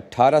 18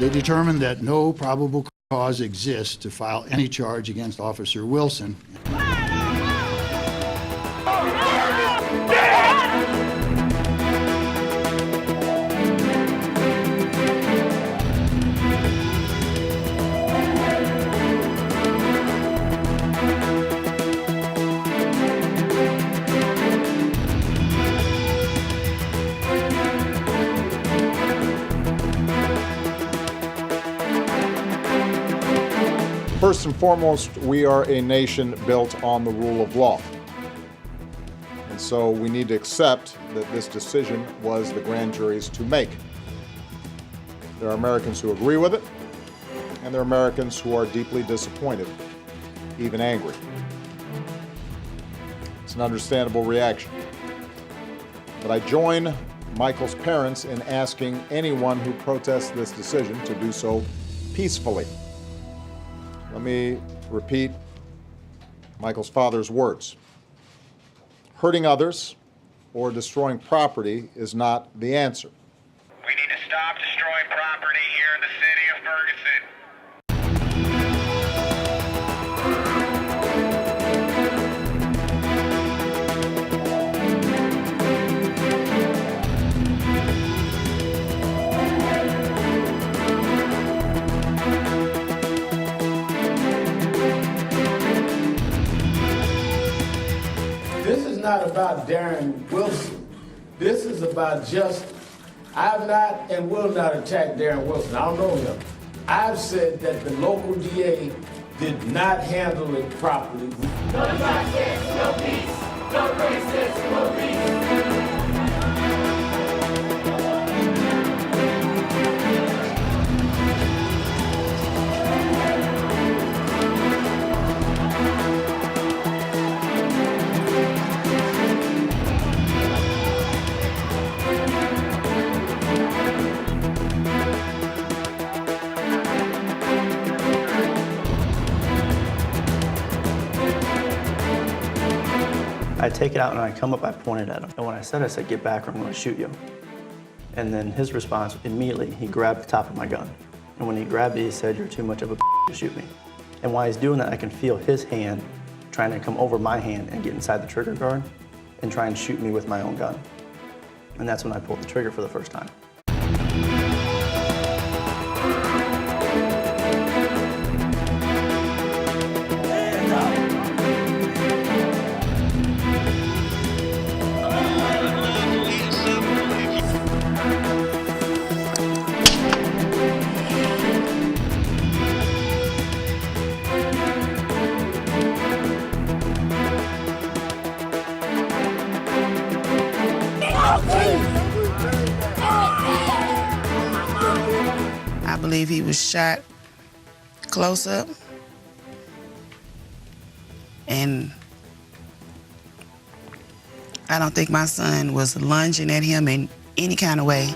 They determined that no probable cause exists to file any charge against Officer Wilson. First and foremost, we are a nation built on the rule of law. And so we need to accept that this decision was the grand jury's to make. There are Americans who agree with it, and there are Americans who are deeply disappointed, even angry. It's an understandable reaction. But I join Michael's parents in asking anyone who protests this decision to do so peacefully. Let me repeat Michael's father's words. Hurting others or destroying property is not the answer. We need to stop destroying property here in the city of Ferguson. This is not about Darren Wilson. This is about justice. I've not and will not attack Darren Wilson. I don't know him. I've said that the local DA did not handle it properly. No justice, no peace. No racist, no peace. I take it out and I come up, I point it at him. And when I said, get back or I'm gonna shoot you. And then his response, immediately, he grabbed the top of my gun. And when he grabbed it, he said, you're too much of a to shoot me. And while he's doing that, I can feel his hand trying to come over my hand and get inside the trigger guard and try and shoot me with my own gun. And that's when I pulled the trigger for the first time. I believe he was shot close up, and I don't think my son was lunging at him in any kind of way.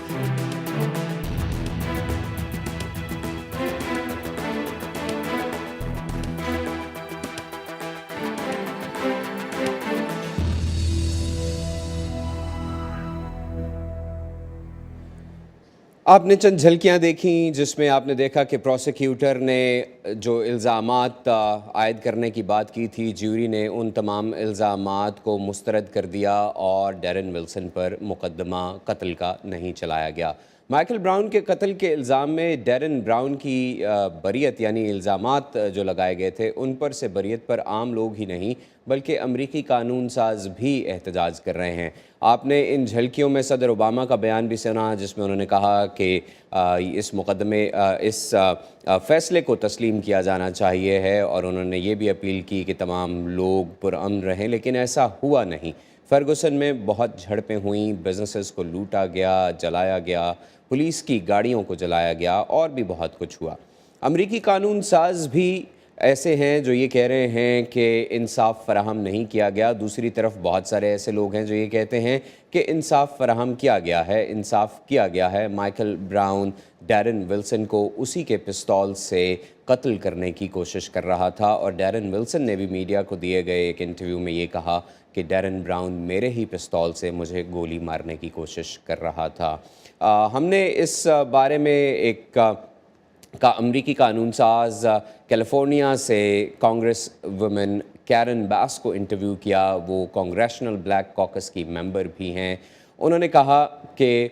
آپ نے چند جھلکیاں دیکھیں جس میں آپ نے دیکھا کہ پروسیکیوٹر نے جو الزامات عائد کرنے کی بات کی تھی، جیوری نے ان تمام الزامات کو مسترد کر دیا اور ڈیرن ولسن پر مقدمہ قتل کا نہیں چلایا گیا۔ مائیکل براؤن کے قتل کے الزام میں ڈیرن براؤن کی بریت، یعنی الزامات جو لگائے گئے تھے ان پر سے بریت پر عام لوگ ہی نہیں بلکہ امریکی قانون ساز بھی احتجاج کر رہے ہیں۔ آپ نے ان جھلکیوں میں صدر اوباما کا بیان بھی سنا جس میں انہوں نے کہا کہ اس مقدمے اس فیصلے کو تسلیم کیا جانا چاہیے ہے، اور انہوں نے یہ بھی اپیل کی کہ تمام لوگ پرامن رہیں، لیکن ایسا ہوا نہیں۔ فرگوسن میں بہت جھڑپیں ہوئیں، بزنسز کو لوٹا گیا، جلایا گیا، پولیس کی گاڑیوں کو جلایا گیا اور بھی بہت کچھ ہوا۔ امریکی قانون ساز بھی ایسے ہیں جو یہ کہہ رہے ہیں کہ انصاف فراہم نہیں کیا گیا، دوسری طرف بہت سارے ایسے لوگ ہیں جو یہ کہتے ہیں کہ انصاف فراہم کیا گیا ہے، انصاف کیا گیا ہے۔ مائیکل براؤن ڈیرن ولسن کو اسی کے پستول سے قتل کرنے کی کوشش کر رہا تھا، اور ڈیرن ولسن نے بھی میڈیا کو دیے گئے ایک انٹرویو میں یہ کہا کہ ڈیرن براؤن میرے ہی پستول سے مجھے گولی مارنے کی کوشش کر رہا تھا۔ ہم نے اس بارے میں ایک امریکی قانون ساز کیلیفورنیا سے کانگریس وومن کیرن باس کو انٹرویو کیا، وہ کانگریشنل بلیک کاکس کی ممبر بھی ہیں۔ انہوں نے کہا کہ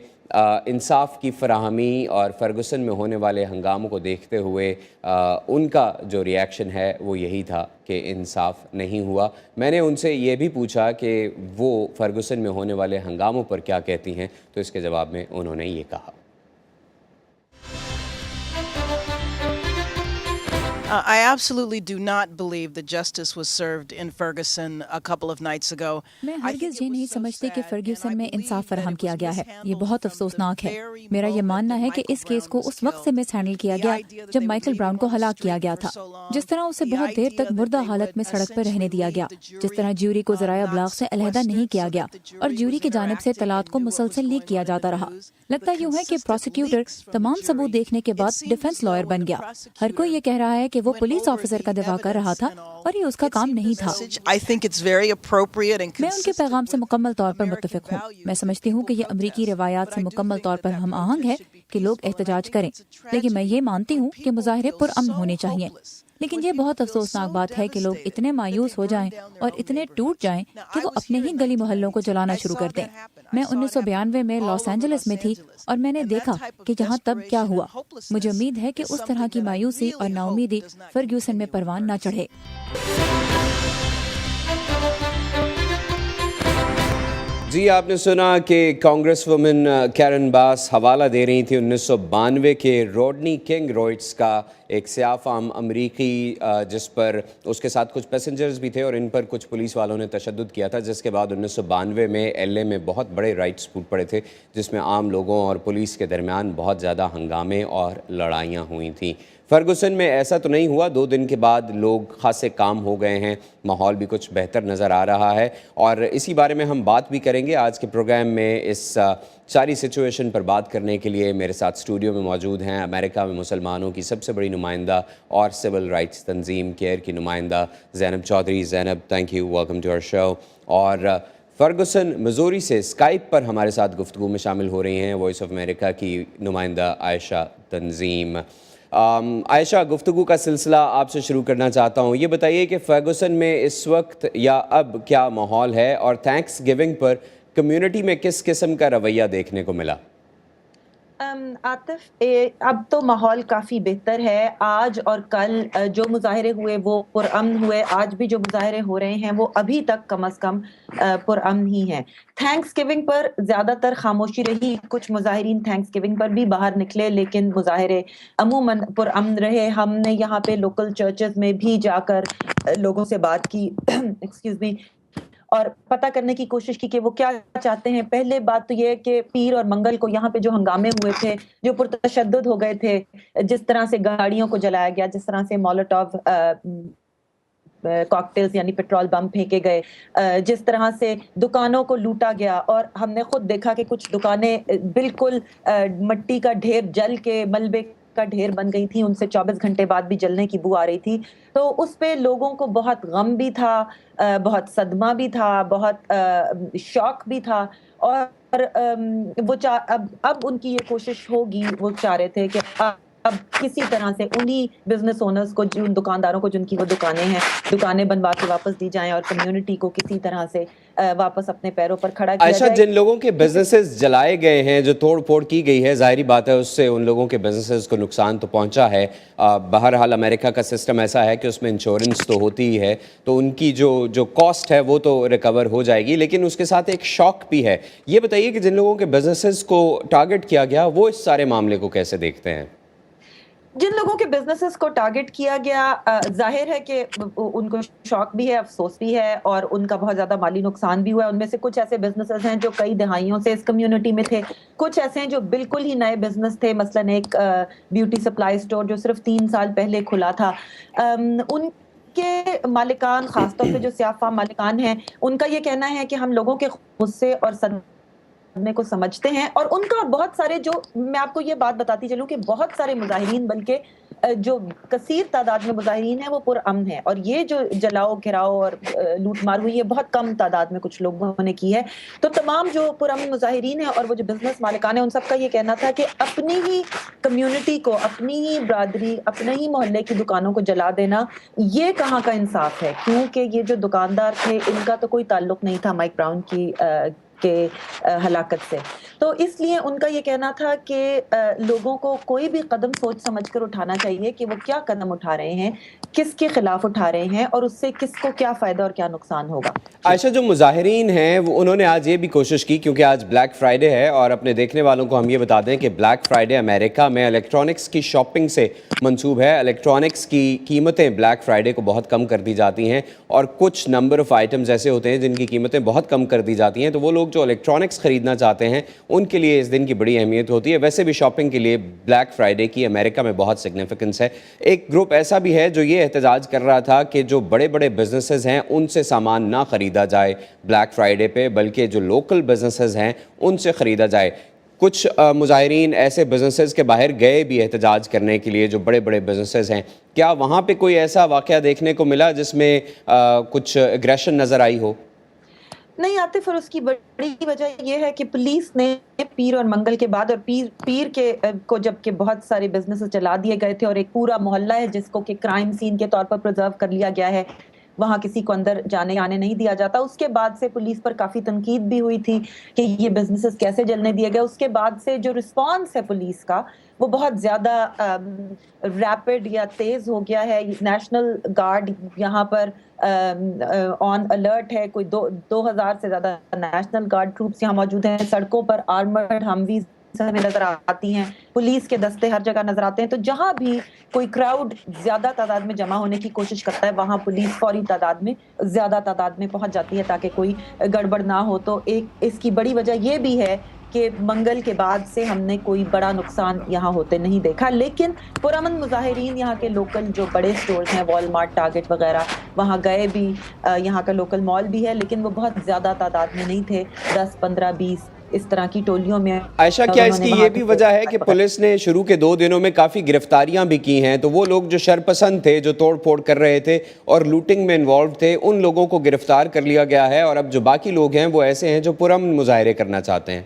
انصاف کی فراہمی اور فرگوسن میں ہونے والے ہنگاموں کو دیکھتے ہوئے ان کا جو ری ایکشن ہے وہ یہی تھا کہ انصاف نہیں ہوا۔ میں نے ان سے یہ بھی پوچھا کہ وہ فرگوسن میں ہونے والے ہنگاموں پر کیا کہتی ہیں، تو اس کے جواب میں انہوں نے یہ کہا۔ I absolutely do not believe that justice was served in Ferguson a couple of nights ago. میں ہرگز یہ نہیں سمجھتی کہ فرگیوسن میں انصاف فراہم کیا گیا ہے۔ یہ بہت افسوسناک ہے۔ میرا یہ ماننا ہے کہ اس کیس کو اس وقت سے مس ہینڈل کیا گیا جب مائیکل براؤن کو ہلاک کیا گیا تھا، جس طرح اسے بہت دیر تک مردہ حالت میں سڑک پر رہنے دیا گیا، جس طرح جیوری کو ذرائع ابلاغ سے علیحدہ نہیں کیا گیا اور جیوری کی جانب سے اطلاعات کو مسلسل لیک کیا جاتا رہا۔ لگتا یوں ہے کہ پروسیکیوٹر تمام ثبوت دیکھنے کے بعد ڈیفنس لائر بن گیا۔ ہر کوئی یہ کہہ رہا ہے کہ وہ پولیس آفیسر کا دفاع کر رہا تھا اور یہ اس کا کام نہیں تھا۔ میں ان کے پیغام سے مکمل طور پر متفق ہوں۔ میں سمجھتی ہوں کہ یہ امریکی روایات سے مکمل طور پر ہم آہنگ ہے کہ لوگ احتجاج کریں، لیکن میں یہ مانتی ہوں کہ مظاہرے پرامن ہونے چاہیے۔ لیکن یہ بہت افسوسناک بات ہے کہ لوگ اتنے مایوس ہو جائیں اور اتنے ٹوٹ جائیں کہ وہ اپنے ہی گلی محلوں کو جلانا شروع کر دیں۔ میں 1992 میں لاس اینجلس میں تھی اور میں نے دیکھا کہ یہاں تب کیا ہوا۔ مجھے امید ہے کہ اس طرح کی مایوسی اور نا امیدی فرگیوسن میں پروان نہ چڑھے۔ جی، آپ نے سنا کہ کانگریس وومن کیرن باس حوالہ دے رہی تھی 1992 کے روڈنی کنگ روئٹس کا، ایک سیاہ فام امریکی جس پر اس کے ساتھ کچھ پیسنجرز بھی تھے اور ان پر کچھ پولیس والوں نے تشدد کیا تھا، جس کے بعد 1992 میں ایل اے میں بہت بڑے رائٹس پھوٹ پڑے تھے جس میں عام لوگوں اور پولیس کے درمیان بہت زیادہ ہنگامے اور لڑائیاں ہوئی تھیں۔ فرگوسن میں ایسا تو نہیں ہوا، 2 دن کے بعد لوگ خاصے کام ہو گئے ہیں، ماحول بھی کچھ بہتر نظر آ رہا ہے، اور اسی بارے میں ہم بات بھی کریں گے آج کے پروگرام میں۔ اس ساری سچویشن پر بات کرنے کے لیے میرے ساتھ اسٹوڈیو میں موجود ہیں امریکہ میں مسلمانوں کی سب سے بڑی نمائندہ اور سول رائٹس تنظیم کیئر کی نمائندہ Zainab Chaudhry. Zainab, thank you, welcome to our show. اور فرگوسن مزوری سے اسکائپ پر ہمارے ساتھ گفتگو میں شامل ہو رہی ہیں وائس آف امریکہ کی نمائندہ عائشہ تنظیم۔ عائشہ، گفتگو کا سلسلہ آپ سے شروع کرنا چاہتا ہوں۔ یہ بتائیے کہ فرگوسن میں اس وقت یا اب کیا ماحول ہے، اور تھینکس گیونگ پر کمیونٹی میں کس قسم کا رویہ دیکھنے کو ملا؟ عاطف، اب تو ماحول کافی بہتر ہے۔ آج اور کل جو مظاہرے ہوئے وہ پرامن ہوئے، آج بھی جو مظاہرے ہو رہے ہیں وہ ابھی تک کم از کم پرامن ہی ہیں۔ تھینکس گیونگ پر زیادہ تر خاموشی رہی، کچھ مظاہرین تھینکس گیونگ پر بھی باہر نکلے لیکن مظاہرے عموماً پرامن رہے۔ ہم نے یہاں پہ لوکل چرچز میں بھی جا کر لوگوں سے بات کی ایکسکیوز می، اور پتہ کرنے کی کوشش کی کہ وہ کیا چاہتے ہیں۔ پہلے بات تو یہ ہے کہ پیر اور منگل کو یہاں پہ جو ہنگامے ہوئے تھے، جو پرتشدد ہو گئے تھے، جس طرح سے گاڑیوں کو جلایا گیا، جس طرح سے مولوٹوو کاکٹیلز یعنی پیٹرول بم پھینکے گئے، جس طرح سے دکانوں کو لوٹا گیا، اور ہم نے خود دیکھا کہ کچھ دکانیں بالکل مٹی کا ڈھیر جل کے ملبے کا ڈھیر بن گئی تھی، ان سے 24 گھنٹے بعد بھی جلنے کی بو آ رہی تھی۔ تو اس پہ لوگوں کو بہت غم بھی تھا، بہت صدمہ بھی تھا، بہت شوق بھی تھا، اور وہ اب ان کی یہ کوشش ہوگی, وہ چاہ رہے تھے کہ اب کسی طرح سے انہی بزنس اونرز کو, جن دکانداروں کو جن کی وہ دکانیں ہیں, دکانیں بنوا کے واپس دی جائیں اور کمیونٹی کو کسی طرح سے واپس اپنے پیروں پر کھڑا کیا عائشہ, جائے. جن لوگوں کے بزنسز جلائے گئے ہیں, جو توڑ پھوڑ کی گئی ہے, ظاہری بات ہے اس سے ان لوگوں کے بزنسز کو نقصان تو پہنچا ہے. بہرحال امریکہ کا سسٹم ایسا ہے کہ اس میں انشورنس تو ہوتی ہی ہے, تو ان کی جو کاسٹ ہے وہ تو ریکور ہو جائے گی, لیکن اس کے ساتھ ایک شاک بھی ہے. یہ بتائیے کہ جن لوگوں کے بزنسز کو ٹارگٹ کیا گیا, وہ اس سارے معاملے کو کیسے دیکھتے ہیں؟ جن لوگوں کے بزنسز کو ٹارگٹ کیا گیا, ظاہر ہے کہ ان کو شوق بھی ہے, افسوس بھی ہے, اور ان کا بہت زیادہ مالی نقصان بھی ہوا ہے. ان میں سے کچھ ایسے بزنسز ہیں جو کئی دہائیوں سے اس کمیونٹی میں تھے, کچھ ایسے ہیں جو بالکل ہی نئے بزنس تھے, مثلاً ایک بیوٹی سپلائی اسٹور جو صرف 3 سال پہلے کھلا تھا. ان کے مالکان, خاص طور پہ جو سیاہ فام مالکان ہیں, ان کا یہ کہنا ہے کہ ہم لوگوں کے غصے اور صدمے کو سمجھتے ہیں, اور ان کا بہت سارے, جو میں آپ کو یہ بات بتاتی چلوں کہ بہت سارے مظاہرین, بلکہ جو کثیر تعداد میں مظاہرین ہیں وہ پرامن ہیں, اور یہ جو جلاؤ گھراؤ اور لوٹ مار ہوئی ہے بہت کم تعداد میں کچھ لوگوں نے کی ہے. تو تمام جو پرامن مظاہرین ہیں اور وہ جو بزنس مالکان ہیں, ان سب کا یہ کہنا تھا کہ اپنی ہی کمیونٹی کو, اپنی ہی برادری, اپنے ہی محلے کی دکانوں کو جلا دینا, یہ کہاں کا انصاف ہے, کیونکہ یہ جو دکاندار تھے ان کا تو کوئی تعلق نہیں تھا مائک براؤن کی کے ہلاکت سے. تو اس لیے ان کا یہ کہنا تھا کہ لوگوں کو کوئی بھی قدم سوچ سمجھ کر اٹھانا چاہیے کہ وہ کیا قدم اٹھا رہے ہیں, کس کے خلاف اٹھا رہے ہیں, اور اس سے کس کو کیا فائدہ اور کیا نقصان ہوگا. عائشہ, جو مظاہرین ہیں انہوں نے آج یہ بھی کوشش کی, کیونکہ آج بلیک فرائیڈے ہے, اور اپنے دیکھنے والوں کو ہم یہ بتا دیں کہ بلیک فرائیڈے امریکہ میں الیکٹرانکس کی شاپنگ سے منسوب ہے. الیکٹرانکس کی قیمتیں بلیک فرائیڈے کو بہت کم کر دی جاتی ہیں, اور کچھ نمبر آف آئٹمز ایسے ہوتے ہیں جن کی قیمتیں بہت کم کر دی جاتی ہیں. تو وہ لوگ جو الیکٹرانکس خریدنا چاہتے ہیں ان کے لیے اس دن کی بڑی اہمیت ہوتی ہے. ویسے بھی شاپنگ کے لیے بلیک فرائیڈے کی امریکہ میں بہت سگنیفیکنس ہے. ایک گروپ ایسا بھی ہے جو یہ احتجاج کر رہا تھا کہ جو بڑے بڑے بزنسز ہیں ان سے سامان نہ خریدا جائے بلیک فرائیڈے پہ, بلکہ جو لوکل بزنسز ہیں ان سے خریدا جائے. کچھ مظاہرین ایسے بزنسز کے باہر گئے بھی احتجاج کرنے کے لیے جو بڑے بڑے بزنسز ہیں. کیا وہاں پہ کوئی ایسا واقعہ دیکھنے کو ملا جس میں کچھ اگریشن نظر آئی ہو؟ نہیں عاطف, اور اس کی بڑی وجہ یہ ہے کہ پولیس نے پیر اور منگل کے بعد, اور پیر کے کو جب کہ بہت سارے بزنس چلا دیے گئے تھے اور ایک پورا محلہ ہے جس کو کہ کرائم سین کے طور پر پرزرو کر لیا گیا ہے, وہاں کسی کو اندر جانے آنے نہیں دیا جاتا. اس کے بعد سے پولیس پر کافی تنقید بھی ہوئی تھی کہ یہ بزنسز کیسے جلنے دیے گئے. اس کے بعد سے جو رسپانس ہے پولیس کا وہ بہت زیادہ ریپڈ یا تیز ہو گیا ہے. نیشنل گارڈ یہاں پر آن الرٹ ہے, کوئی 2000 سے زیادہ نیشنل گارڈ ٹروپس یہاں موجود ہیں. سڑکوں پر آرمرڈ ہمویز ہمیں نظر آتی ہیں, پولیس کے دستے ہر جگہ نظر آتے ہیں. تو جہاں بھی کوئی کراؤڈ زیادہ تعداد میں جمع ہونے کی کوشش کرتا ہے وہاں پولیس فوری تعداد میں, زیادہ تعداد میں پہنچ جاتی ہے تاکہ کوئی گڑبڑ نہ ہو. تو ایک اس کی بڑی وجہ یہ بھی ہے کہ منگل کے بعد سے ہم نے کوئی بڑا نقصان یہاں ہوتے نہیں دیکھا. لیکن پرامن مظاہرین یہاں کے لوکل جو بڑے سٹورز ہیں, وال مارٹ, ٹارگٹ وغیرہ, وہاں گئے بھی. یہاں کا لوکل مال بھی ہے لیکن وہ بہت زیادہ تعداد میں نہیں تھے, 10, 15, 20 اس طرح کی ٹولیوں میں. عائشہ, کیا اس کی یہ بھی وجہ ہے کہ پولیس نے شروع کے 2 دنوں میں کافی گرفتاریاں بھی کی ہیں, تو وہ لوگ جو شرپسند تھے, جو توڑ پھوڑ کر رہے تھے اور لوٹنگ میں انوالو تھے, ان لوگوں کو گرفتار کر لیا گیا ہے, اور اب جو باقی لوگ ہیں وہ ایسے ہیں جو پرامن مظاہرے کرنا چاہتے ہیں؟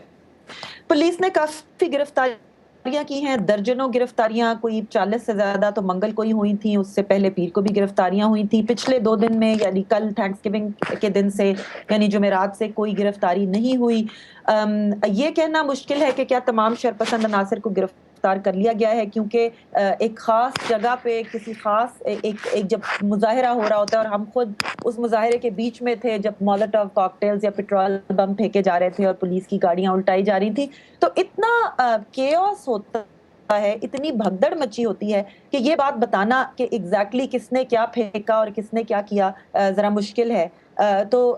پولیس نے کافی گرفتاریاں کی ہیں, درجنوں گرفتاریاں, کوئی 40 سے زیادہ تو منگل کو ہی ہوئی تھیں. اس سے پہلے پیر کو بھی گرفتاریاں ہوئی تھیں. پچھلے 2 دن میں, یعنی کل تھینکس گیونگ کے دن سے, یعنی جمعرات سے کوئی گرفتاری نہیں ہوئی. یہ کہنا مشکل ہے کہ کیا تمام شرپسند عناصر کو گرفتار کر لیا گیا ہے, کیونکہ ایک خاص جگہ پہ کسی خاص ایک جب مظاہرہ ہو رہا ہوتا ہے, اور ہم خود اس مظاہرے کے بیچ میں تھے جب مولوٹوف کاکٹیلز یا پیٹرول بم پھینکے جا رہے تھے اور پولیس کی گاڑیاں الٹائی جا رہی تھی, تو اتنا کیوس ہوتا ہے, اتنی بھگدڑ مچی ہوتی ہے کہ یہ بات بتانا کہ ایگزیکٹلی کس نے کیا پھینکا اور کس نے کیا کیا ذرا مشکل ہے. تو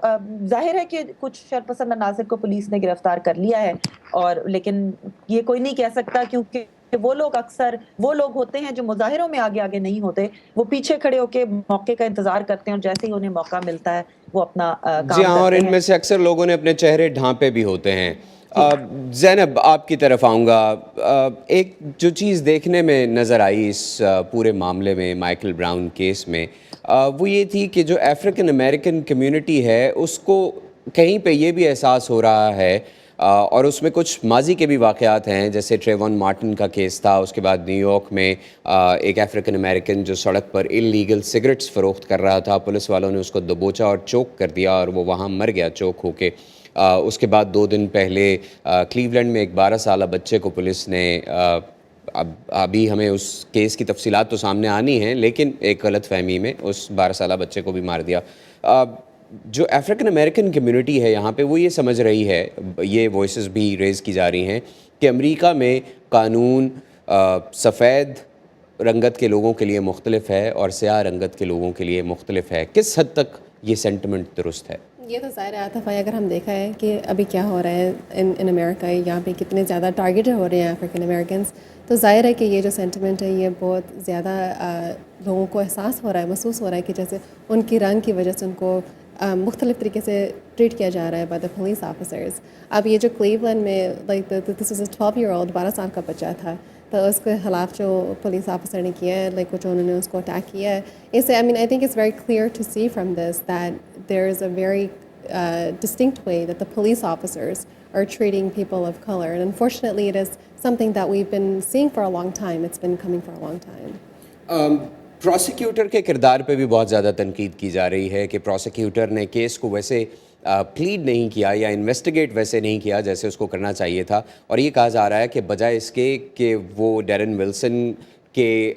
ظاہر ہے کہ کچھ شرپسند عناصر کو پولیس نے گرفتار کر لیا ہے, اور لیکن یہ کوئی نہیں کہہ سکتا کیونکہ وہ لوگ اکثر وہ لوگ ہوتے ہیں جو مظاہروں میں آگے آگے نہیں ہوتے, وہ پیچھے کھڑے ہو کے موقع کا انتظار کرتے ہیں, اور جیسے ہی انہیں موقع ملتا ہے وہ اپنا کام جی ہاں, اور کرتے ان ہیں. میں سے اکثر لوگوں نے اپنے چہرے ڈھانپے بھی ہوتے ہیں. زینب, آپ کی طرف آؤں گا. ایک جو چیز دیکھنے میں نظر آئی اس پورے معاملے میں, مائیکل براؤن کیس میں, وہ یہ تھی کہ جو افریقن امریکن کمیونٹی ہے اس کو کہیں پہ یہ بھی احساس ہو رہا ہے اور اس میں کچھ ماضی کے بھی واقعات ہیں، جیسے ٹریون مارٹن کا کیس تھا، اس کے بعد نیو یارک میں ایک افریقن امریکن جو سڑک پر اللیگل سگریٹس فروخت کر رہا تھا، پولیس والوں نے اس کو دبوچا اور چوک کر دیا اور وہ وہاں مر گیا چوک ہو کے۔ اس کے بعد 2 دن پہلے کلیولینڈ میں ایک 12 سالہ بچے کو پولیس نے ابھی ہمیں اس کیس کی تفصیلات تو سامنے آنی ہیں، لیکن ایک غلط فہمی میں اس 12 سالہ بچے کو بھی مار دیا۔ جو افریقن امریکن کمیونٹی ہے یہاں پہ وہ یہ سمجھ رہی ہے، یہ وائسز بھی ریز کی جا رہی ہیں کہ امریکہ میں قانون سفید رنگت کے لوگوں کے لیے مختلف ہے اور سیاہ رنگت کے لوگوں کے لیے مختلف ہے۔ کس حد تک یہ سینٹیمنٹ درست ہے؟ یہ تو ظاہر آتا ہے، اگر ہم دیکھا ہے کہ ابھی کیا ہو رہا ہے ان امریکہ، یہاں پہ کتنے زیادہ ٹارگیٹڈ ہو رہے ہیں افریقن امریکنس، تو ظاہر ہے کہ یہ جو سینٹیمنٹ ہے یہ بہت زیادہ لوگوں کو احساس ہو رہا ہے، محسوس ہو رہا ہے کہ جیسے ان کی رنگ کی وجہ سے ان کو مختلف طریقے سے ٹریٹ کیا جا رہا ہے بائی دا پولیس آفیسرز۔ اب یہ جو کلیولینڈ میں لائک دس از اے 12 سال کا بچہ تھا، تو اس کے خلاف جو پولیس آفیسر نے کیا ہے، لائک جو انہوں نے اس کو اٹیک کیا ہے، اس سے I think it's very clear to see from this that there is a very distinct way that the police officers are treating people of color, and unfortunately it is something that we've been seeing for a long time. It's been coming for a long time. Prosecutor کے کردار پہ بھی بہت زیادہ تنقید کی جا رہی ہے کہ پروسیکیوٹر نے کیس کو ویسے پلیڈ نہیں کیا یا انویسٹیگیٹ ویسے نہیں کیا جیسے اس کو کرنا چاہیے تھا، اور یہ کہا جا رہا ہے کہ بجائے اس کے کہ وہ ڈیرن ولسن کے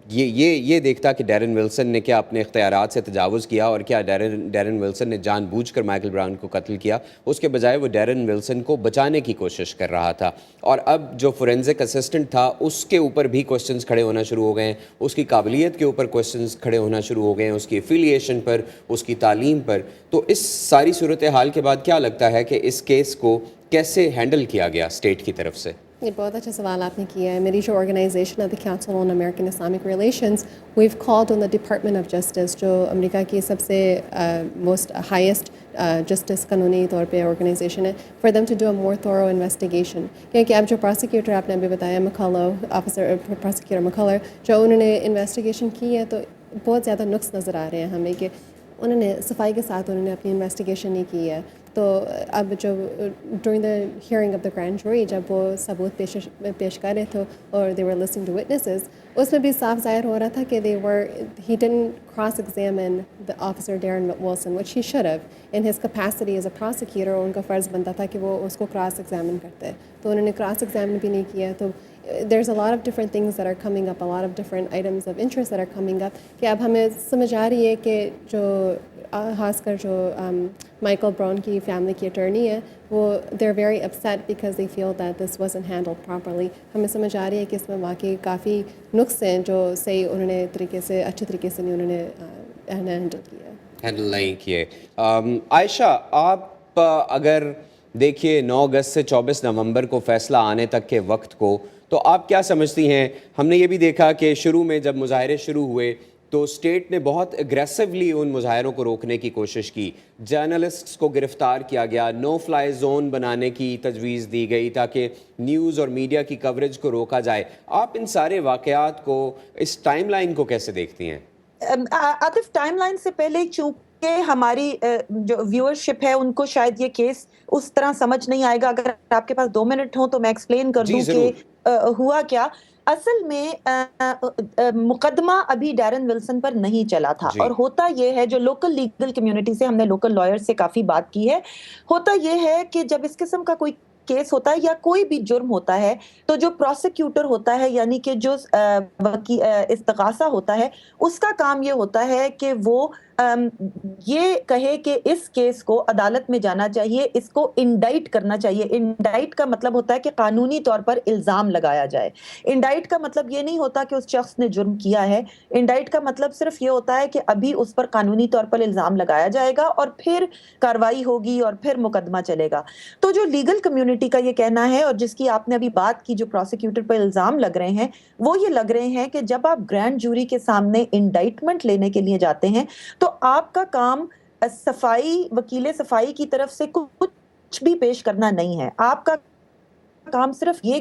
یہ دیکھتا کہ ڈیرن ولسن نے کیا اپنے اختیارات سے تجاوز کیا اور کیا ڈیرن ولسن نے جان بوجھ کر مائیکل براؤن کو قتل کیا، اس کے بجائے وہ ڈیرن ولسن کو بچانے کی کوشش کر رہا تھا۔ اور اب جو فورینزک اسسٹنٹ تھا اس کے اوپر بھی کوسچنز کھڑے ہونا شروع ہو گئے ہیں، اس کی قابلیت کے اوپر کوسچنز کھڑے ہونا شروع ہو گئے ہیں، اس کی ایفیلیشن پر، اس کی تعلیم پر۔ تو اس ساری صورتحال کے بعد کیا لگتا ہے کہ اس کیس کو کیسے ہینڈل کیا گیا اسٹیٹ کی طرف سے؟ یہ بہت اچھا سوال آپ نے کیا ہے۔ میری جو آرگنائزیشن ہے the council on American Islamic relations, we've called on the department of justice, جو امریکہ کی سب سے موسٹ ہائیسٹ جسٹس قانونی طور پہ آرگنائزیشن ہے، for them to do a more thorough investigation, کیونکہ اب جو پروسیکیوٹر آپ نے ابھی بتایا مکلو، آفیسر پروسیکیوٹر مکلر، جو انہوں نے انویسٹیگیشن کی ہے تو بہت زیادہ نقص نظر آ رہے ہیں ہمیں کہ انہوں نے صفائی کے ساتھ انہوں نے اپنی انویسٹیگیشن نہیں کی ہے۔ تو اب جو during the hearing of the grand jury جب وہ ثبوت پیش کر رہے تھے اور they were listening to witnesses, اس میں بھی صاف ظاہر ہو رہا تھا کہ he didn't cross-examine the officer Darren Wilson, which he should have in his capacity as a prosecutor. ان کا فرض بنتا تھا کہ وہ اس کو کراس ایگزامن کرتے، تو انہوں نے کراس ایگزامن بھی نہیں کیا۔ تو there's a lot of different things that are coming up, a lot of different items of interest that are coming up کہ اب ہمیں سمجھ آ رہی ہے کہ جو خاص کر جو مائیکل براؤن کی فیملی کی اٹرنی ہے وہ they're very upset because they feel that this wasn't handled properly. ہمیں سمجھ آ رہی ہے کہ اس میں واقعی کافی نقص ہیں جو صحیح انہوں نے اچھے طریقے سے نہیں انہوں نے ہینڈل نہیں کیے۔ عائشہ، آپ اگر دیکھیے 9 اگست سے 24 نومبر کو فیصلہ آنے تک کے وقت کو، تو آپ کیا سمجھتی ہیں؟ ہم نے یہ بھی دیکھا کہ شروع میں جب مظاہرے شروع ہوئے تو اسٹیٹ نے بہت اگریسولی ان مظاہروں کو روکنے کی کوشش کی، جرنلسٹس کو گرفتار کیا گیا، نو فلائی زون بنانے کی تجویز دی گئی تاکہ نیوز اور میڈیا کی کوریج کو روکا جائے۔ آپ ان سارے واقعات کو، اس ٹائم لائن کو کیسے دیکھتی ہیں؟ عاطف، ٹائم لائن سے پہلے چونکہ ہماری جو ویورشپ ہے ان کو شاید یہ کیس اس طرح سمجھ نہیں آئے گا، اگر آپ کے پاس 2 منٹ ہوں تو میں ایکسپلین کر دوں کہ ہوا کیا۔ اصل میں مقدمہ ابھی ڈیرن ولسن پر نہیں چلا تھا، اور ہوتا یہ ہے، جو لوکل لیگل کمیونٹی سے ہم نے لوکل لائر سے کافی بات کی ہے، ہوتا یہ ہے کہ جب اس قسم کا کوئی کیس ہوتا ہے یا کوئی بھی جرم ہوتا ہے تو جو پروسیکیوٹر ہوتا ہے، یعنی کہ جو استغاثہ ہوتا ہے، اس کا کام یہ ہوتا ہے کہ وہ یہ کہے کہ اس کیس کو عدالت میں جانا چاہیے، اس کو انڈائٹ کرنا چاہیے۔ انڈائٹ کا مطلب ہوتا ہے کہ قانونی طور پر الزام لگایا جائے۔ انڈائٹ کا مطلب یہ نہیں ہوتا کہ اس شخص نے جرم کیا ہے، انڈائٹ کا مطلب صرف یہ ہوتا ہے کہ ابھی اس پر قانونی طور پر الزام لگایا جائے گا اور پھر کارروائی ہوگی اور پھر مقدمہ چلے گا۔ تو جو لیگل کمیونٹی کا یہ کہنا ہے، اور جس کی آپ نے ابھی بات کی، جو پروسیکیوٹر پر الزام لگ رہے ہیں، وہ یہ لگ رہے ہیں کہ جب آپ گرینڈ جوری کے سامنے انڈائٹمنٹ لینے کے لیے جاتے ہیں تو آپ کا کام وکیل صفائی کی طرف سے کچھ بھی پیش کرنا نہیں ہے، آپ کا کام صرف یہ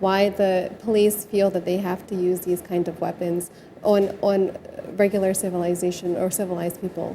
why the police feel that they have to use these kind of weapons on regular civilization or civilized people.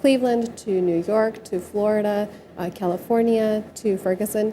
Cleveland to New York to Florida, California to Ferguson.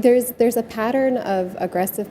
there's a pattern of aggressive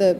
the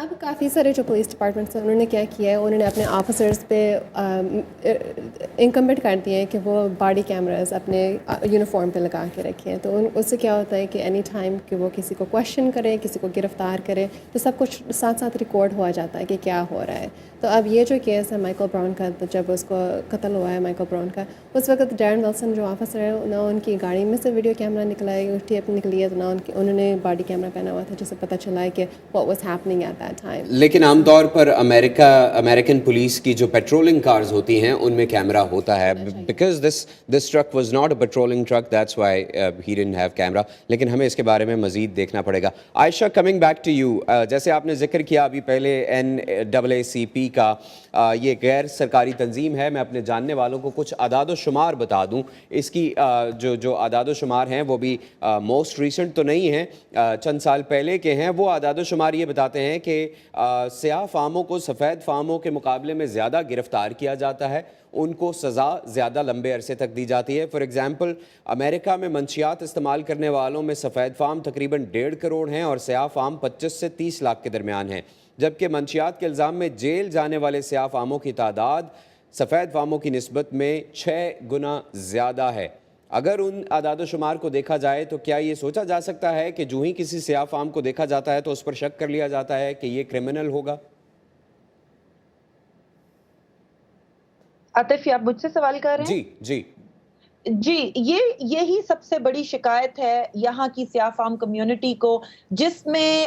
اب کافی سارے جو police departments ہیں انہوں نے کیا کیا ہے, انہوں نے اپنے آفیسرز پہ انکمبنٹ کر دیا ہے کہ وہ باڈی کیمراز اپنے یونیفارم پہ لگا کے رکھیں. تو اس سے کیا ہوتا ہے کہ اینی ٹائم کہ وہ کسی کو کویشچن کرے, کسی کو گرفتار کرے, تو سب کچھ ساتھ ساتھ ریکارڈ ہوا جاتا ہے کہ کیا ہو رہا ہے. تو اب یہ جو کیس ہے مائیکل براؤن کا, جب اس کو قتل ہوا ہے مائیکل براؤن کا, اس وقت ڈیرن ولسن جو آفیسر ہے, نہ ان کی گاڑی میں سے ویڈیو کیمرہ نکلا ہے, ٹیپ نکلی ہے, تو نہ انہوں نے باڈی کیمرہ پہنا ہوا تھا جس سے پتہ چلا ہے کہ what was happening at that time. لیکن عام طور پر امریکن پولیس کی جو پیٹرولنگ کارز ہوتی ہیں ان میں کیمرہ ہوتا ہے. Because this truck was not a patrolling truck, that's why he didn't have camera. لیکن ہمیں اس کے بارے میں مزید دیکھنا پڑے گا. Ayesha, coming back to you, جیسے آپ نے ذکر کیا ابھی پہلے NAACP کا, یہ غیر سرکاری تنظیم ہے. میں اپنے جاننے والوں کو کچھ اعداد و شمار بتا دوں. اس کی جو اعداد و شمار ہیں وہ بھی موسٹ ریسنٹ تو نہیں ہیں, چند سال پہلے کے ہیں. وہ اعداد و شمار یہ بتاتے ہیں کہ سیاہ فاموں کو سفید فاموں کے مقابلے میں زیادہ گرفتار کیا جاتا ہے, ان کو سزا زیادہ لمبے عرصے تک دی جاتی ہے. فار ایگزامپل, امریکہ میں منشیات استعمال کرنے والوں میں سفید فام تقریباً 1.5 کروڑ ہیں اور سیاہ فام 25 سے 30 لاکھ کے درمیان ہیں, جبکہ منشیات کے الزام میں جیل جانے والے سیاہ فاموں کی تعداد سفید فاموں کی نسبت میں 6 گنا زیادہ ہے. اگر ان اعداد و شمار کو دیکھا جائے تو کیا یہ سوچا جا سکتا ہے کہ جو ہی کسی سیاہ فام کو دیکھا جاتا ہے تو اس پر شک کر لیا جاتا ہے کہ یہ کرمنل ہوگا؟ عاطف, آپ مجھ سے سوال کر رہے ہیں؟ جی, یہی سب سے بڑی شکایت ہے یہاں کی سیاہ فام کمیونٹی کو, جس میں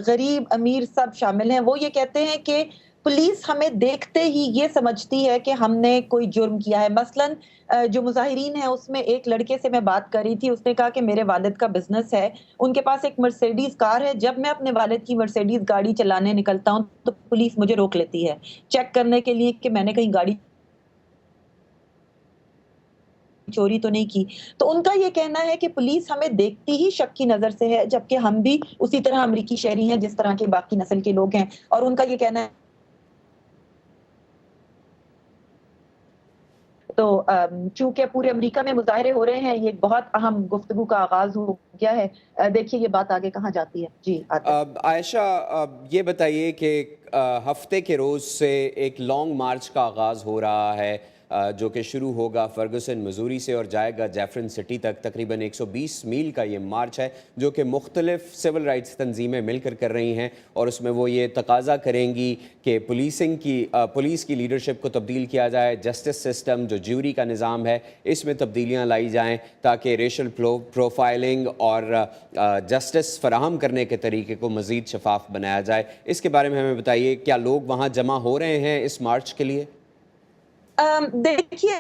غریب امیر سب شامل ہیں. وہ یہ کہتے ہیں کہ پولیس ہمیں دیکھتے ہی یہ سمجھتی ہے کہ ہم نے کوئی جرم کیا ہے. مثلاً جو مظاہرین ہیں اس میں ایک لڑکے سے میں بات کر رہی تھی, اس نے کہا کہ میرے والد کا بزنس ہے, ان کے پاس ایک مرسیڈیز کار ہے. جب میں اپنے والد کی مرسیڈیز گاڑی چلانے نکلتا ہوں تو پولیس مجھے روک لیتی ہے چیک کرنے کے لیے کہ میں نے کہیں گاڑی چوری تو نہیں کی. تو ان کا یہ کہنا ہے کہ پولیس ہمیں دیکھتی ہی شک کی نظر سے ہے, جبکہ ہم بھی اسی طرح امریکی شہری ہیں جس طرح کے باقی نسل کے لوگ ہیں. اور ان کا یہ کہنا ہے تو چونکہ پورے امریکہ میں مظاہرے ہو رہے ہیں, یہ ایک بہت اہم گفتگو کا آغاز ہو گیا ہے. دیکھیے یہ بات آگے کہاں جاتی ہے. جی عائشہ, یہ بتائیے کہ ہفتے کے روز سے ایک لانگ مارچ کا آغاز ہو رہا ہے جو کہ شروع ہوگا فرگوسن مزوری سے اور جائے گا جیفرن سٹی تک. تقریباً 120 میل کا یہ مارچ ہے جو کہ مختلف سول رائٹس تنظیمیں مل کر رہی ہیں, اور اس میں وہ یہ تقاضا کریں گی کہ پولیس کی لیڈرشپ کو تبدیل کیا جائے, جسٹس سسٹم جو جیوری کا نظام ہے اس میں تبدیلیاں لائی جائیں تاکہ ریشل پروفائلنگ اور جسٹس فراہم کرنے کے طریقے کو مزید شفاف بنایا جائے. اس کے بارے میں ہمیں بتائیے, کیا لوگ وہاں جمع ہو رہے ہیں اس مارچ کے لیے؟ دیکھیے,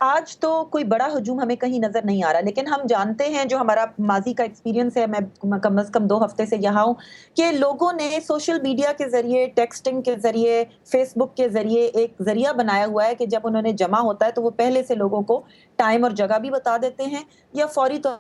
آج تو کوئی بڑا ہجوم ہمیں کہیں نظر نہیں آ رہا, لیکن ہم جانتے ہیں, جو ہمارا ماضی کا ایکسپیرینس ہے, میں کم از کم 2 ہفتے سے یہاں ہوں, کہ لوگوں نے سوشل میڈیا کے ذریعے, ٹیکسٹنگ کے ذریعے, فیس بک کے ذریعے ایک ذریعہ بنایا ہوا ہے کہ جب انہوں نے جمع ہوتا ہے تو وہ پہلے سے لوگوں کو ٹائم اور جگہ بھی بتا دیتے ہیں یا فوری طور.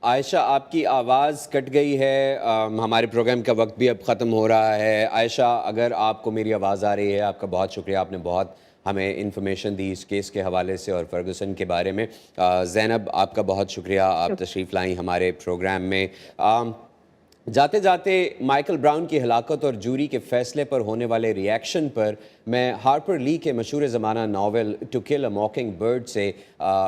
عائشہ, آپ کی آواز کٹ گئی ہے, ہمارے پروگرام کا وقت بھی اب ختم ہو رہا ہے. عائشہ, اگر آپ کو میری آواز آ رہی ہے, آپ کا بہت شکریہ, آپ نے بہت ہمیں انفارمیشن دی اس کیس کے حوالے سے اور فرگوسن کے بارے میں. زینب, آپ کا بہت شکریہ, آپ تشریف لائیں ہمارے پروگرام میں. جاتے جاتے مائیکل براؤن کی ہلاکت اور جوری کے فیصلے پر ہونے والے ری ایکشن پر میں ہارپر لی کے مشہور زمانہ novel to kill a mocking bird سے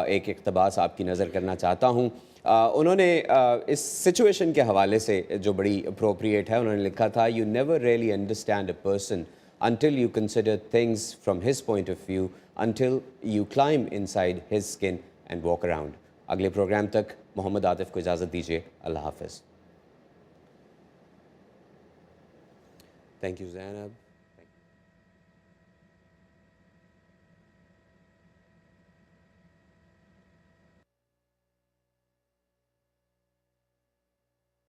ایک اقتباس آپ کی نظر کرنا چاہتا ہوں. انہوں نے اس سچویشن کے حوالے سے جو بڑی اپروپریٹ ہے, انہوں نے لکھا تھا, you never really understand a person until you consider things from his point of view, until you climb inside his skin and walk around. اگلے پروگرام تک محمد عاطف کو اجازت دیجیے. اللہ حافظ. Thank you, Zainab.